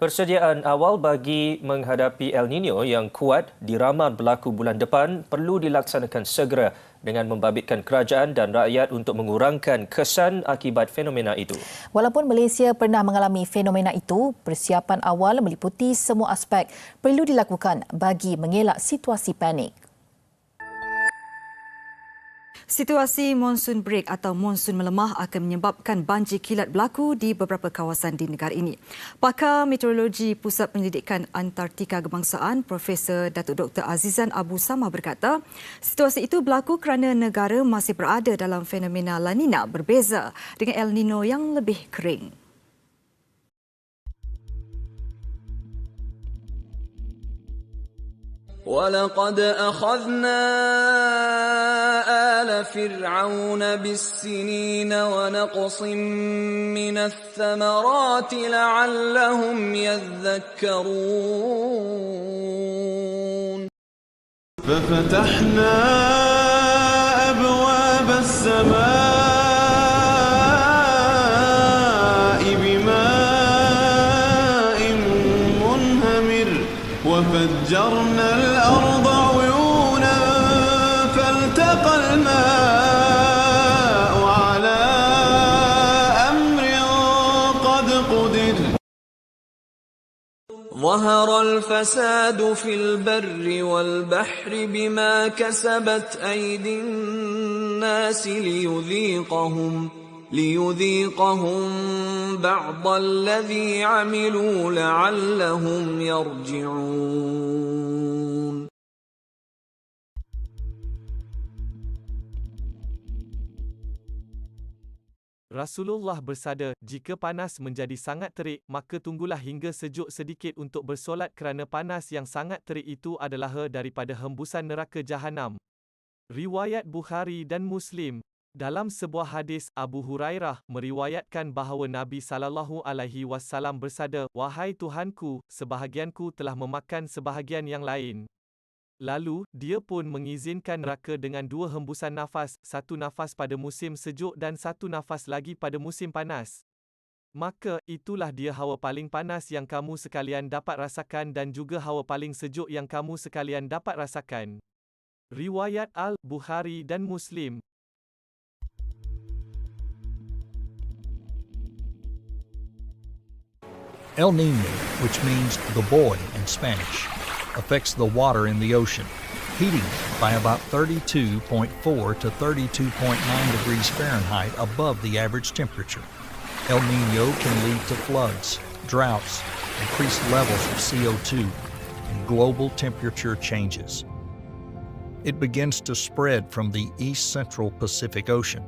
Persediaan awal bagi menghadapi El Nino yang kuat diramal berlaku bulan depan perlu dilaksanakan segera dengan membabitkan kerajaan dan rakyat untuk mengurangkan kesan akibat fenomena itu. Walaupun Malaysia pernah mengalami fenomena itu, persiapan awal meliputi semua aspek perlu dilakukan bagi mengelak situasi panik. Situasi monsun break atau monsun melemah akan menyebabkan banjir kilat berlaku di beberapa kawasan di negara ini. Pakar Meteorologi Pusat Penyelidikan Antartika Kebangsaan, Profesor Datuk Dr. Azizan Abu Sama berkata, situasi itu berlaku kerana negara masih berada dalam fenomena La Nina berbeza dengan El Nino yang lebih kering. وَلَقَدْ أَخَذْنَا آلَ فِرْعَوْنَ بِالسِّنِينَ وَنَقْصٍ مِّنَ الثَّمَرَاتِ لَعَلَّهُمْ يَذَّكَّرُونَ فَفَتَحْنَا أَبْوَابَ السَّمَاءِ بِمَاءٍ مُنْهَمِرٍ وَفَجَّرْنَا الْأَرْضَ عُيُونًا فَالْتَقَى الْمَاءُ عَلَى أَمْرٍ قَدْ قُدِرَ ظهر الفساد في البر والبحر بما كسبت أيدي الناس ليذيقهم بعض الذي عملوا لعلهم يرجعون. Rasulullah bersabda, jika panas menjadi sangat terik, maka tunggulah hingga sejuk sedikit untuk bersolat kerana panas yang sangat terik itu adalah daripada hembusan neraka Jahanam. Riwayat Bukhari dan Muslim. Dalam sebuah hadis, Abu Hurairah meriwayatkan bahawa Nabi SAW bersabda, "Wahai Tuhanku, sebahagianku telah memakan sebahagian yang lain." Lalu, dia pun mengizinkan neraka dengan dua hembusan nafas, satu nafas pada musim sejuk dan satu nafas lagi pada musim panas. Maka, itulah dia hawa paling panas yang kamu sekalian dapat rasakan dan juga hawa paling sejuk yang kamu sekalian dapat rasakan. Riwayat Al-Bukhari dan Muslim. El Niño, which means the boy in Spanish, affects the water in the ocean, heating it by about 32.4 to 32.9 degrees Fahrenheit above the average temperature. El Niño can lead to floods, droughts, increased levels of CO2, and global temperature changes. It begins to spread from the east-central Pacific Ocean.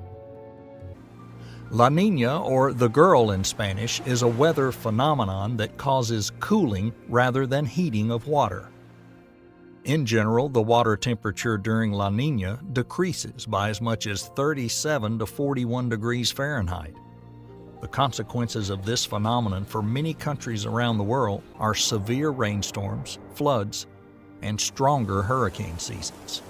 La Niña, or the girl in Spanish, is a weather phenomenon that causes cooling rather than heating of water. In general, the water temperature during La Niña decreases by as much as 37 to 41 degrees Fahrenheit. The consequences of this phenomenon for many countries around the world are severe rainstorms, floods, and stronger hurricane seasons.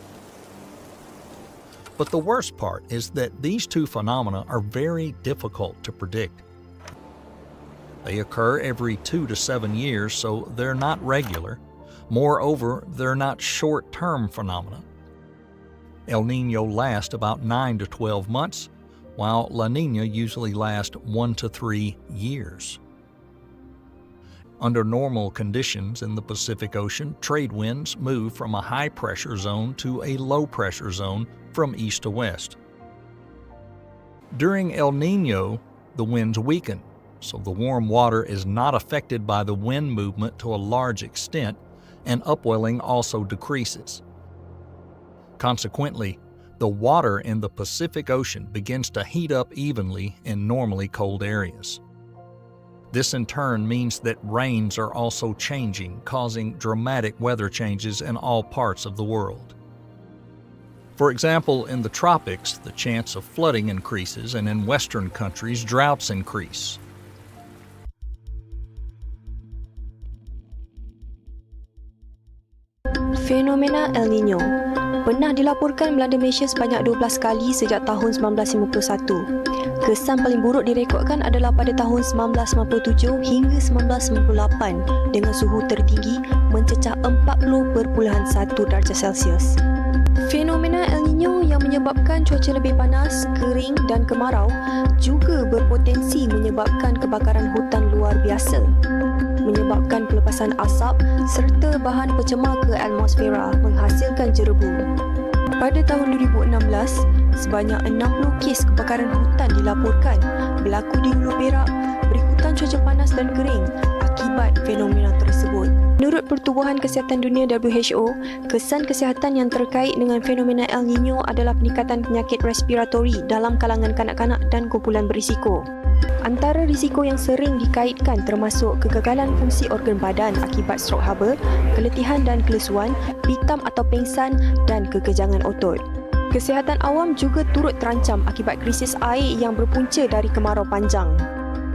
But the worst part is that these two phenomena are very difficult to predict. They occur every 2 to 7 years, so they're not regular. Moreover, they're not short-term phenomena. El Niño lasts about 9 to 12 months, while La Niña usually lasts 1 to 3 years. Under normal conditions in the Pacific Ocean, trade winds move from a high-pressure zone to a low-pressure zone from east to west. During El Niño, the winds weaken, so the warm water is not affected by the wind movement to a large extent, and upwelling also decreases. Consequently, the water in the Pacific Ocean begins to heat up evenly in normally cold areas. This in turn means that rains are also changing, causing dramatic weather changes in all parts of the world. For example, in the tropics, the chance of flooding increases, and in Western countries, droughts increase. Fenomena El Niño Pernah dilaporkan melanda Malaysia sebanyak 12 kali sejak tahun 1951. Kesan paling buruk direkodkan adalah pada tahun 1997 hingga 1998 dengan suhu tertinggi mencecah 40.1 darjah Celsius. Fenomena El Nino yang menyebabkan cuaca lebih panas, kering dan kemarau juga berpotensi menyebabkan kebakaran hutan luar biasa, menyebabkan pelepasan asap serta bahan pencemar ke atmosfera menghasilkan jerebu. Pada tahun 2016, sebanyak 60 kes kebakaran hutan dilaporkan berlaku di Hulu Perak berikutan cuaca panas dan kering akibat fenomena tersebut. Menurut Pertubuhan Kesihatan Dunia WHO, kesan kesihatan yang terkait dengan fenomena El Nino adalah peningkatan penyakit respiratori dalam kalangan kanak-kanak dan kumpulan berisiko. Antara risiko yang sering dikaitkan termasuk kegagalan fungsi organ badan akibat strok haba, keletihan dan kelesuan, pitam atau pengsan dan kekejangan otot. Kesihatan awam juga turut terancam akibat krisis air yang berpunca dari kemarau panjang.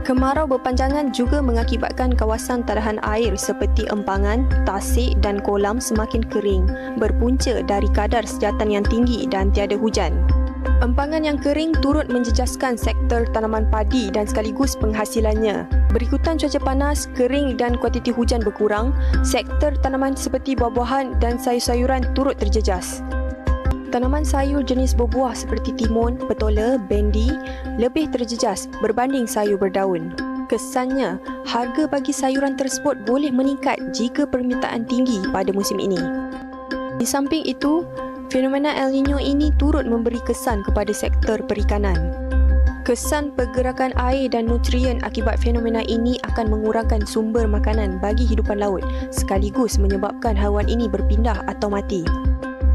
Kemarau berpanjangan juga mengakibatkan kawasan tadahan air seperti empangan, tasik dan kolam semakin kering, berpunca dari kadar sejatan yang tinggi dan tiada hujan. Empangan yang kering turut menjejaskan sektor tanaman padi dan sekaligus penghasilannya. Berikutan cuaca panas, kering dan kuantiti hujan berkurang, sektor tanaman seperti buah-buahan dan sayur-sayuran turut terjejas. Tanaman sayur jenis berbuah seperti timun, petola, bendi lebih terjejas berbanding sayur berdaun. Kesannya, harga bagi sayuran tersebut boleh meningkat jika permintaan tinggi pada musim ini. Di samping itu, fenomena El Nino ini turut memberi kesan kepada sektor perikanan. Kesan pergerakan air dan nutrien akibat fenomena ini akan mengurangkan sumber makanan bagi hidupan laut sekaligus menyebabkan haiwan ini berpindah atau mati.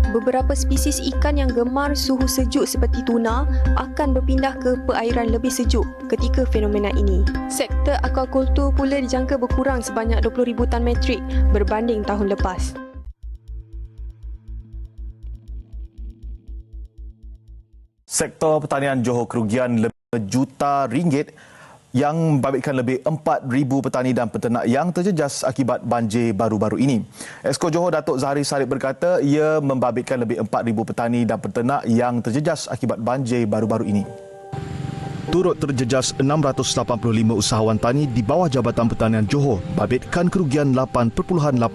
Beberapa spesies ikan yang gemar suhu sejuk seperti tuna akan berpindah ke perairan lebih sejuk ketika fenomena ini. Sektor aquakultur pula dijangka berkurang sebanyak 20,000 tan metrik berbanding tahun lepas. Sektor pertanian Johor kerugian lebih juta ringgit yang membabitkan lebih 4,000 petani dan peternak yang terjejas akibat banjir baru-baru ini. Esko Johor Datuk Zahari Sarip berkata ia membabitkan lebih 4,000 petani dan peternak yang terjejas akibat banjir baru-baru ini. Turut terjejas 685 usahawan tani di bawah Jabatan Pertanian Johor, babitkan kerugian 8.8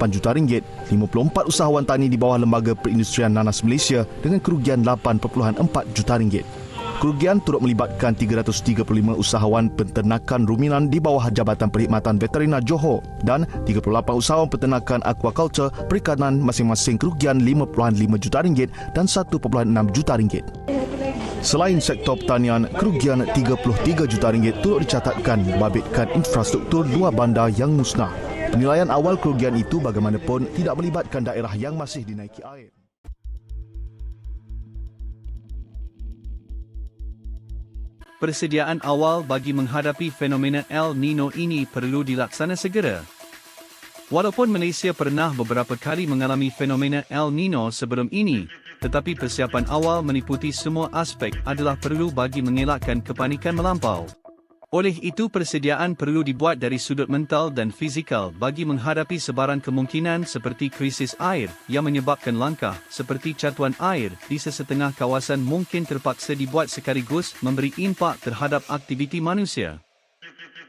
juta ringgit. 54 usahawan tani di bawah Lembaga Perindustrian Nanas Malaysia dengan kerugian 8.4 juta ringgit. Kerugian turut melibatkan 335 usahawan penternakan ruminan di bawah Jabatan Perkhidmatan Veterina Johor dan 38 usahawan peternakan aquaculture perikanan masing-masing kerugian 5.5 juta ringgit dan 1.6 juta ringgit. Selain sektor pertanian, kerugian 33 juta ringgit turut dicatatkan membabitkan infrastruktur dua bandar yang musnah. Penilaian awal kerugian itu bagaimanapun tidak melibatkan daerah yang masih dinaiki air. Persediaan awal bagi menghadapi fenomena El Nino ini perlu dilaksana segera. Walaupun Malaysia pernah beberapa kali mengalami fenomena El Nino sebelum ini, tetapi persiapan awal meliputi semua aspek adalah perlu bagi mengelakkan kepanikan melampau. Oleh itu, persediaan perlu dibuat dari sudut mental dan fizikal bagi menghadapi sebaran kemungkinan seperti krisis air yang menyebabkan langkah seperti catuan air di sesetengah kawasan mungkin terpaksa dibuat sekaligus memberi impak terhadap aktiviti manusia.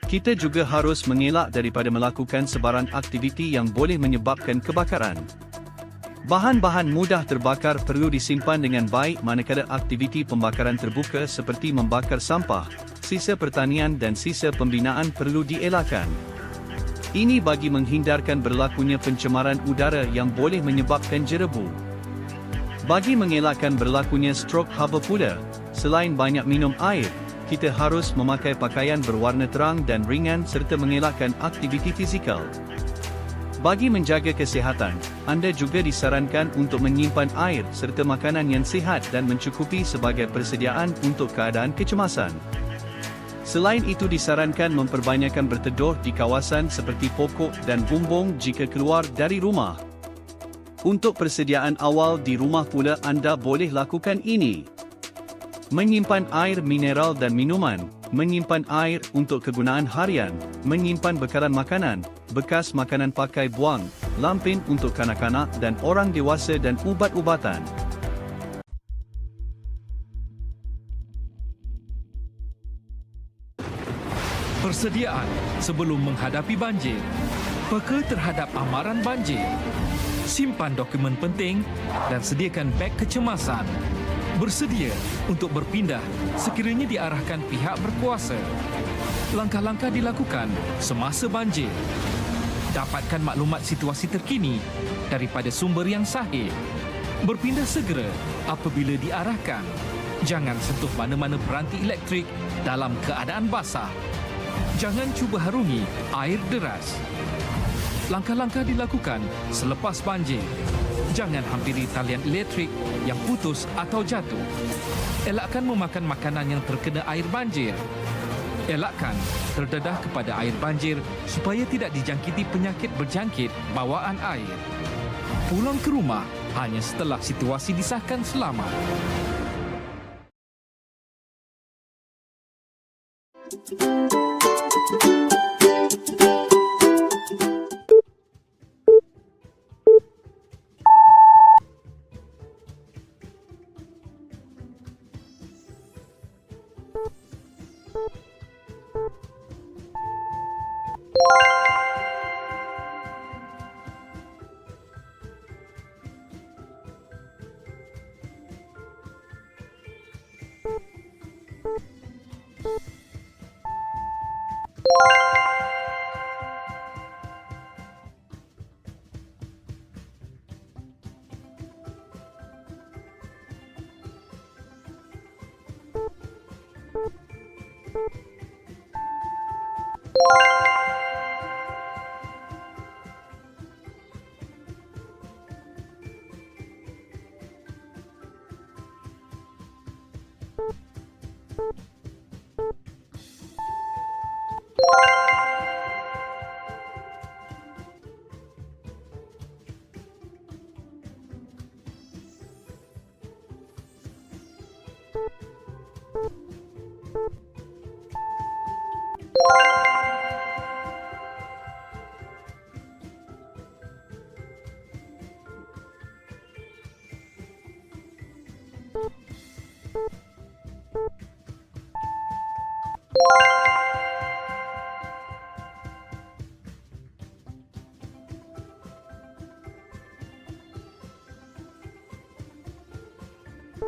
Kita juga harus mengelak daripada melakukan sebarang aktiviti yang boleh menyebabkan kebakaran. Bahan-bahan mudah terbakar perlu disimpan dengan baik manakala aktiviti pembakaran terbuka seperti membakar sampah, sisa pertanian dan sisa pembinaan perlu dielakkan. Ini bagi menghindarkan berlakunya pencemaran udara yang boleh menyebabkan jerebu. Bagi mengelakkan berlakunya strok haba pula, selain banyak minum air, kita harus memakai pakaian berwarna terang dan ringan serta mengelakkan aktiviti fizikal. Bagi menjaga kesihatan, anda juga disarankan untuk menyimpan air serta makanan yang sihat dan mencukupi sebagai persediaan untuk keadaan kecemasan. Selain itu, disarankan memperbanyakkan berteduh di kawasan seperti pokok dan bumbung jika keluar dari rumah. Untuk persediaan awal di rumah pula anda boleh lakukan ini. Menyimpan air mineral dan minuman, menyimpan air untuk kegunaan harian, menyimpan bekalan makanan, bekas makanan pakai buang, lampin untuk kanak-kanak dan orang dewasa dan ubat-ubatan. Persediaan sebelum menghadapi banjir. Peka terhadap amaran banjir. Simpan dokumen penting dan sediakan beg kecemasan. Bersedia untuk berpindah sekiranya diarahkan pihak berkuasa. Langkah-langkah dilakukan semasa banjir. Dapatkan maklumat situasi terkini daripada sumber yang sahih. Berpindah segera apabila diarahkan. Jangan sentuh mana-mana peranti elektrik dalam keadaan basah. Jangan cuba harungi air deras. Langkah-langkah dilakukan selepas banjir. Jangan hampiri talian elektrik yang putus atau jatuh. Elakkan memakan makanan yang terkena air banjir. Elakkan terdedah kepada air banjir supaya tidak dijangkiti penyakit berjangkit bawaan air. Pulang ke rumah hanya setelah situasi disahkan selamat.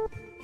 you